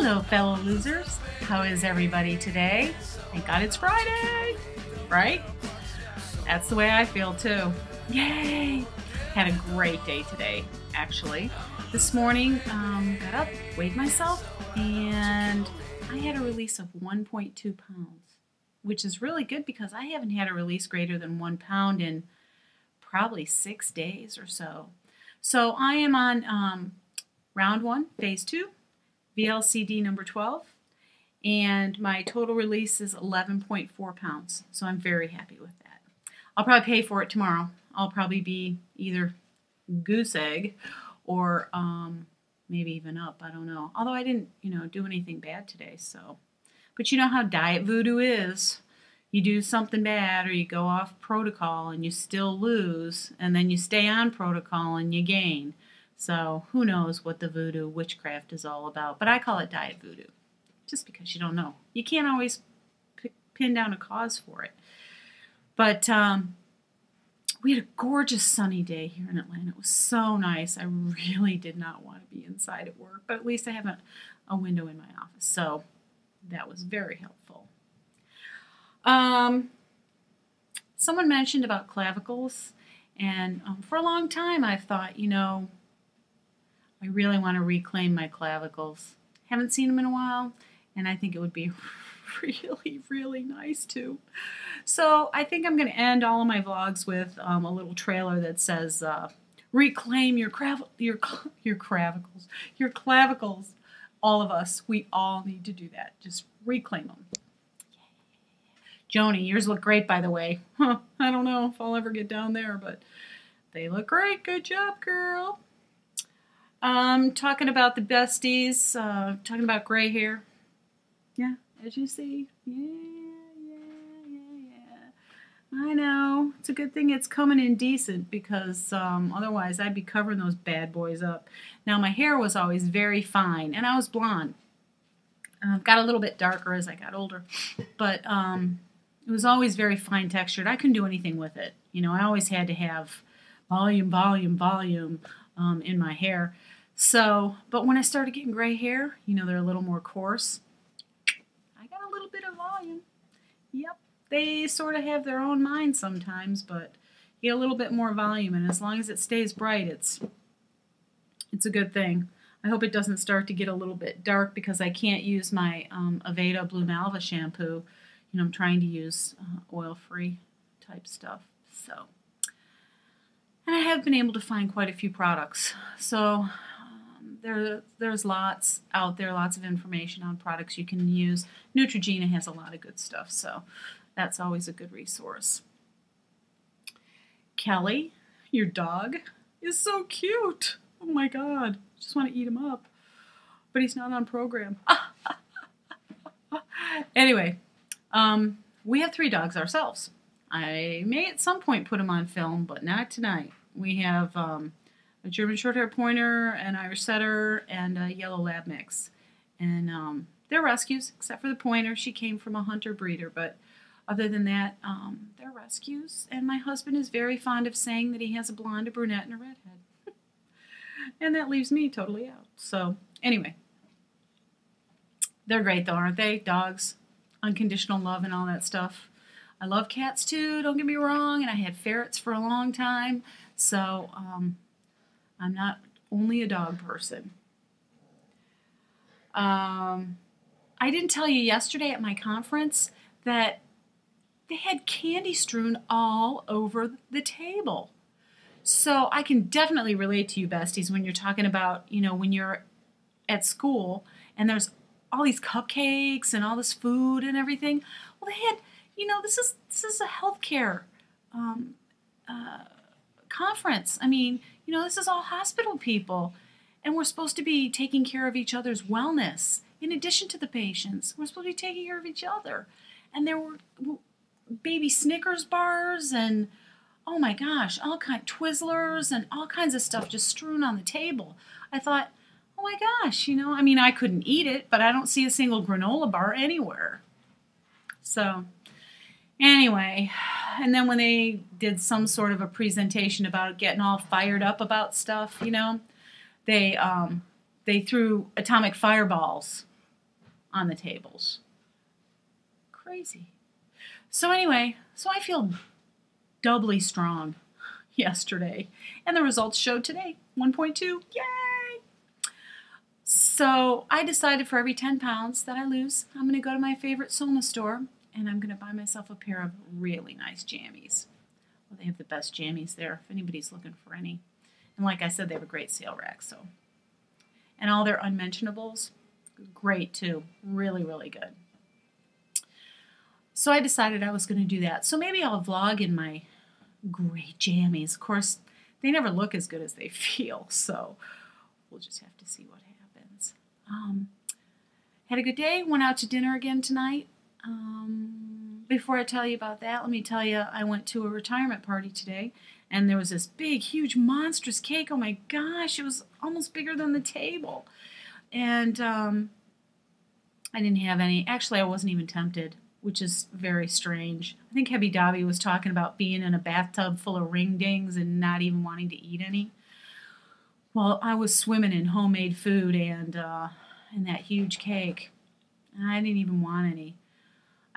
Hello, fellow losers. How is everybody today? Thank God it's Friday, right? That's the way I feel too. Yay! Had a great day today, actually. This morning, got up, weighed myself, and I had a release of 1.2 pounds, which is really good because I haven't had a release greater than 1 pound in probably 6 days or so. So I am on round 1, phase 2, VLCD number 12, and my total release is 11.4 pounds. So I'm very happy with that. I'll probably pay for it tomorrow. I'll probably be either goose egg or maybe even up. I don't know. Although I didn't, do anything bad today. So, but you know how diet voodoo is. You do something bad or you go off protocol and you still lose, and then you stay on protocol and you gain. So who knows what the voodoo witchcraft is all about. But I call it diet voodoo just because you don't know. You can't always pin down a cause for it. But we had a gorgeous sunny day here in Atlanta. It was so nice. I really did not want to be inside at work, but at least I have a window in my office. So that was very helpful. Someone mentioned about clavicles, and for a long time I've thought, I really want to reclaim my clavicles. Haven't seen them in a while, and I think it would be really, really nice too. So I think I'm going to end all of my vlogs with a little trailer that says, reclaim your clavicles. All of us, we all need to do that. Just reclaim them. Joni, yours look great, by the way. I don't know if I'll ever get down there, but they look great. Good job, girl. Talking about the besties, talking about gray hair. Yeah, as you see. Yeah. I know. It's a good thing it's coming in decent because otherwise I'd be covering those bad boys up. Now, my hair was always very fine, and I was blonde. Got a little bit darker as I got older, but it was always very fine textured. I couldn't do anything with it. I always had to have volume in my hair. So, but when I started getting gray hair, they're a little more coarse. I got a little bit of volume. Yep, they sort of have their own mind sometimes, but you get a little bit more volume, and as long as it stays bright, it's a good thing. I hope it doesn't start to get a little bit dark because I can't use my Aveda Blue Malva shampoo. I'm trying to use oil-free type stuff. So, and I have been able to find quite a few products. So there's lots out there, lots of information on products you can use. Neutrogena has a lot of good stuff, so that's always a good resource. Kelly, your dog, is so cute. Oh my God, I just want to eat him up. But he's not on program. Anyway. We have 3 dogs ourselves. I may at some point put them on film, but not tonight. We have a German Shorthair Pointer, an Irish Setter, and a Yellow Lab mix. And they're rescues, except for the Pointer. She came from a hunter breeder, but other than that, they're rescues. And my husband is very fond of saying that he has a blonde, a brunette, and a redhead. And that leaves me totally out. So anyway, they're great though, aren't they? Dogs. Unconditional love and all that stuff. I love cats too, don't get me wrong, and I had ferrets for a long time, so I'm not only a dog person. I didn't tell you yesterday at my conference that they had candy strewn all over the table. So I can definitely relate to you, besties, when you're talking about, when you're at school and there's all these cupcakes and all this food and everything. Well, they had, this is a healthcare conference. I mean, this is all hospital people, and we're supposed to be taking care of each other's wellness. In addition to the patients, we're supposed to be taking care of each other. And there were baby Snickers bars and, oh my gosh, all kind of Twizzlers and all kinds of stuff just strewn on the table. I thought, oh my gosh, I couldn't eat it, but I don't see a single granola bar anywhere. So, anyway, and then when they did some sort of a presentation about getting all fired up about stuff, they threw atomic fireballs on the tables. Crazy. So anyway, I feel doubly strong yesterday, and the results showed today 1.2. Yay! So I decided for every 10 pounds that I lose, I'm going to go to my favorite Soma store, and I'm going to buy myself a pair of really nice jammies. Well, they have the best jammies there if anybody's looking for any. And like I said, they have a great sale rack. So, and all their unmentionables, great too. Really, really good. So I decided I was going to do that. So maybe I'll vlog in my great jammies. Of course, they never look as good as they feel, so we'll just have to see what happens. Had a good day. Went out to dinner again tonight. Before I tell you about that, let me tell you, I went to a retirement party today, and there was this big, huge, monstrous cake. Oh my gosh, it was almost bigger than the table. And I didn't have any. Actually, I wasn't even tempted, which is very strange. I think Hebby Dobby was talking about being in a bathtub full of ring dings and not even wanting to eat any. Well, I was swimming in homemade food and that huge cake, and I didn't even want any.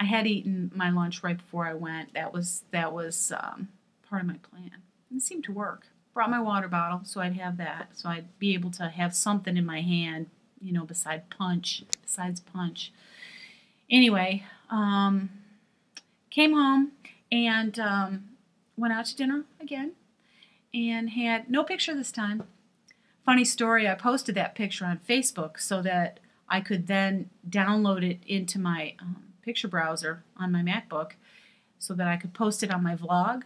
I had eaten my lunch right before I went. That was part of my plan. And it seemed to work. Brought my water bottle, so I'd have that, so I'd be able to have something in my hand, you know, besides punch. Anyway, came home and went out to dinner again, and had no picture this time. Funny story, I posted that picture on Facebook so that I could then download it into my picture browser on my MacBook so that I could post it on my vlog.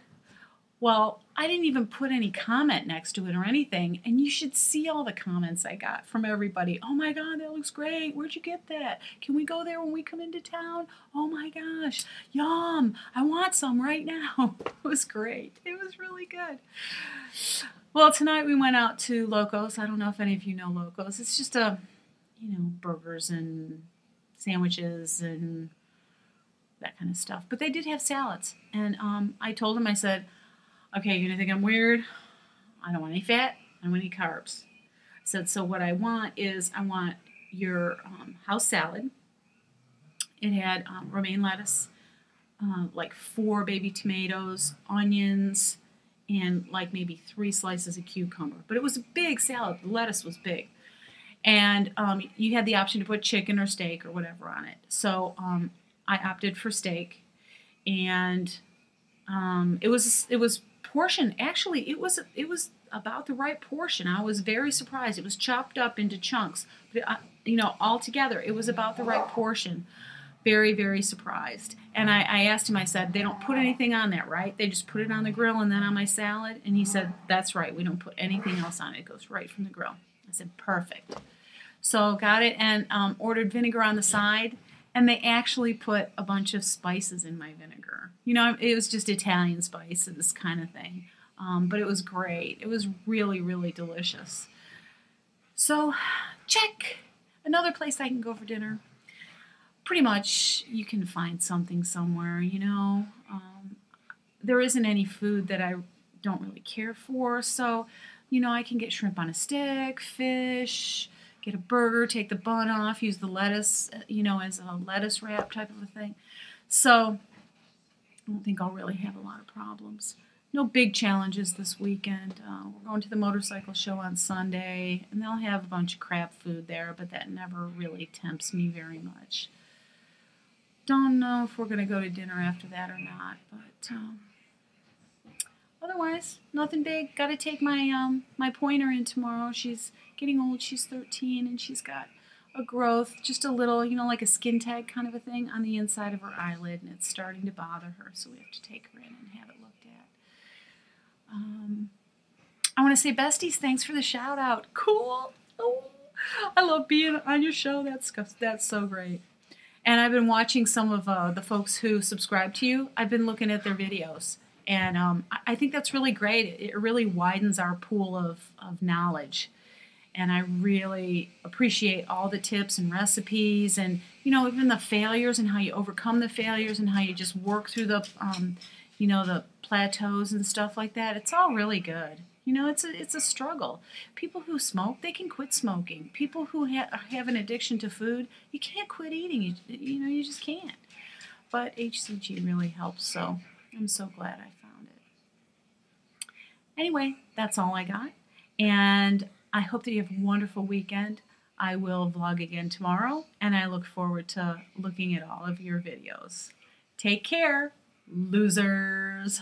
Well, I didn't even put any comment next to it or anything, and you should see all the comments I got from everybody. Oh my God, that looks great. Where'd you get that? Can we go there when we come into town? Oh my gosh, yum. I want some right now. It was great. It was really good. Well, tonight we went out to Locos. I don't know if any of you know Locos. It's just burgers and sandwiches and that kind of stuff. But they did have salads. And I told them, I said, okay, you're going to think I'm weird. I don't want any fat. I don't want any carbs. I said, so what I want is I want your house salad. It had romaine lettuce, like 4 baby tomatoes, onions, and like maybe 3 slices of cucumber. But it was a big salad. The lettuce was big. And you had the option to put chicken or steak or whatever on it. So I opted for steak. And it was portion. Actually, it was about the right portion. I was very surprised. It was chopped up into chunks. But, all together, it was about the right portion. Very, very surprised. And I asked him, I said, they don't put anything on that, right? They just put it on the grill and then on my salad? And he said, that's right. We don't put anything else on it. It goes right from the grill. I said, perfect. So got it and ordered vinegar on the side. And they actually put a bunch of spices in my vinegar. It was just Italian spices kind of thing. But it was great. It was really, really delicious. So, check. Another place I can go for dinner. Pretty much you can find something somewhere, There isn't any food that I don't really care for. So, I can get shrimp on a stick, fish, get a burger, take the bun off, use the lettuce, as a lettuce wrap type of a thing. So I don't think I'll really have a lot of problems. No big challenges this weekend. We're going to the motorcycle show on Sunday, and they'll have a bunch of crap food there, but that never really tempts me very much. Don't know if we're going to go to dinner after that or not, but otherwise, nothing big. Got to take my my pointer in tomorrow. She's getting old. She's 13, and she's got a growth, just a little, like a skin tag kind of a thing on the inside of her eyelid, and it's starting to bother her, so we have to take her in and have it looked at. I want to say, besties, thanks for the shout out. Cool. Oh, I love being on your show. That's so great. And I've been watching some of the folks who subscribe to you. I've been looking at their videos. And I think that's really great. It really widens our pool of knowledge. And I really appreciate all the tips and recipes and, even the failures and how you overcome the failures and how you just work through the, the plateaus and stuff like that. It's all really good. You know, it's a struggle. People who smoke, they can quit smoking. People who have an addiction to food, you can't quit eating. You know, you just can't. But HCG really helps, so I'm so glad I found it. Anyway, that's all I got. And I hope that you have a wonderful weekend. I will vlog again tomorrow, and I look forward to looking at all of your videos. Take care, losers.